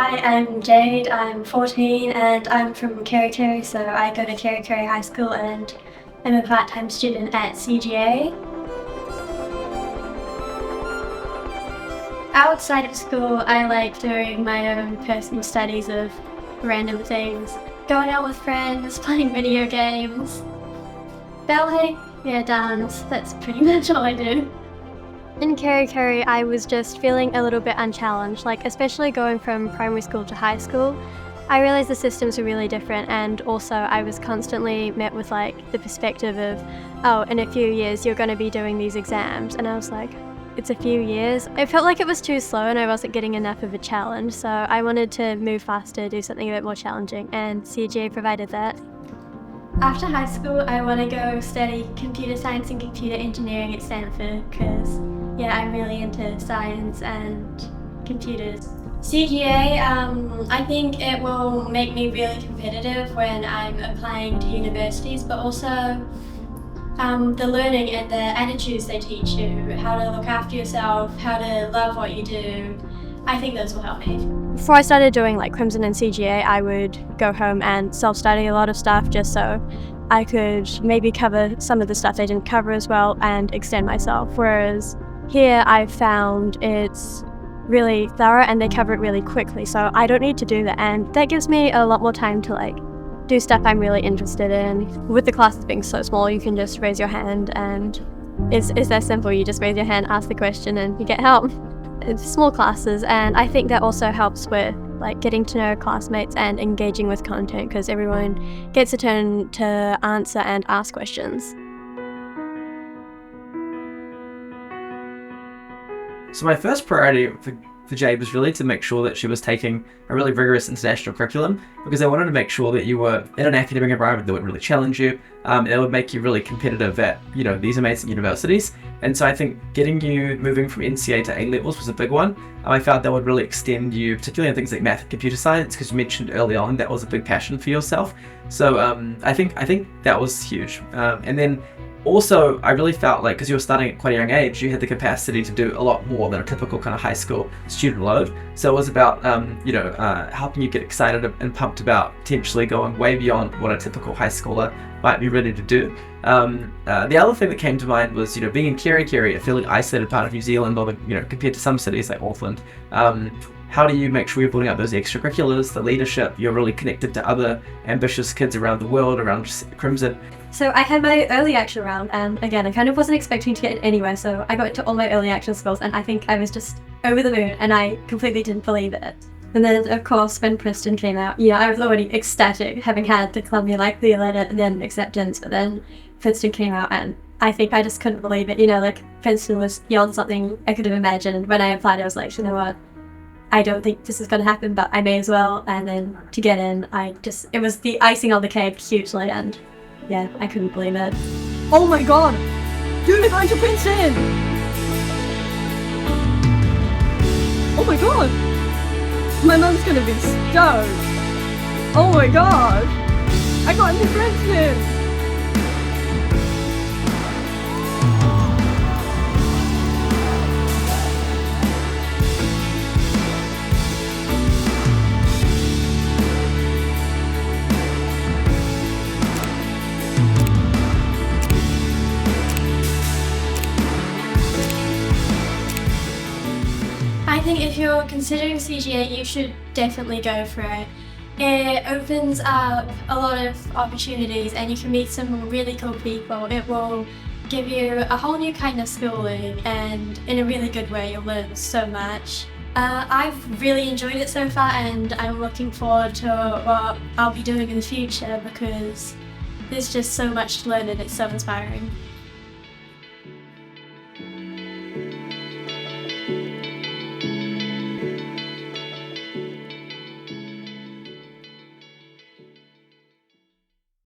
Hi, I'm Jade, I'm 14 and I'm from Kerikeri, so I go to Kerikeri High School and I'm a part-time student at CGA. Outside of school, I like doing my own personal studies of random things, going out with friends, playing video games, ballet, dance, that's pretty much all I do. In Kerikeri, I was just feeling a little bit unchallenged, especially going from primary school to high school. I realised the systems were really different, and also I was constantly met with the perspective of, oh, in a few years you're going to be doing these exams, and I was like, it's a few years. It felt like it was too slow and I wasn't getting enough of a challenge, so I wanted to move faster, do something a bit more challenging, and CGA provided that. After high school, I want to go study computer science and computer engineering at Stanford because I'm really into science and computers. CGA, I think it will make me really competitive when I'm applying to universities, but also the learning and the attitudes they teach you, how to look after yourself, how to love what you do. I think those will help me. Before I started doing Crimson and CGA, I would go home and self-study a lot of stuff just so I could maybe cover some of the stuff they didn't cover as well and extend myself. Whereas here I've found it's really thorough and they cover it really quickly, so I don't need to do that, and that gives me a lot more time to do stuff I'm really interested in. With the classes being so small, you can just raise your hand and it's that simple. You just raise your hand, ask the question and you get help. It's small classes, and I think that also helps with getting to know classmates and engaging with content because everyone gets a turn to answer and ask questions. So my first priority for Jade was really to make sure that she was taking a really rigorous international curriculum, because I wanted to make sure that you were in an academic environment that would really challenge you, it would make you really competitive at these amazing universities. And so I think getting you moving from NCA to A levels was a big one. I felt that would really extend you, particularly in things like math and computer science, because you mentioned early on that was a big passion for yourself. So I think that was huge. And then also, I really felt because you were starting at quite a young age, you had the capacity to do a lot more than a typical kind of high school student load. So it was about, helping you get excited and pumped about potentially going way beyond what a typical high schooler might be ready to do. The other thing that came to mind was, being in Kerikeri, a fairly isolated part of New Zealand, compared to some cities like Auckland. How do you make sure you're building up those extracurriculars, the leadership, you're really connected to other ambitious kids around the world, around Crimson? So I had my early action round, and again, I kind of wasn't expecting to get anywhere, so I got into all my early action schools, and I think I was just over the moon, and I completely didn't believe it. And then, of course, when Princeton came out, I was already ecstatic, having had the Columbia the letter and then acceptance, but then Princeton came out, and I think I just couldn't believe it. Princeton was beyond something I could have imagined, and when I applied, I was like, you know what? I don't think this is going to happen, but I may as well. And then to get in, it was the icing on the cake hugely, and I couldn't believe it. Oh my god! You're going to Princeton! Oh my god! My mum's gonna be stoked! Oh my god! I got into Princeton! I think if you're considering CGA, you should definitely go for it. It opens up a lot of opportunities and you can meet some really cool people. It will give you a whole new kind of schooling, and in a really good way you'll learn so much. I've really enjoyed it so far, and I'm looking forward to what I'll be doing in the future because there's just so much to learn and it's so inspiring.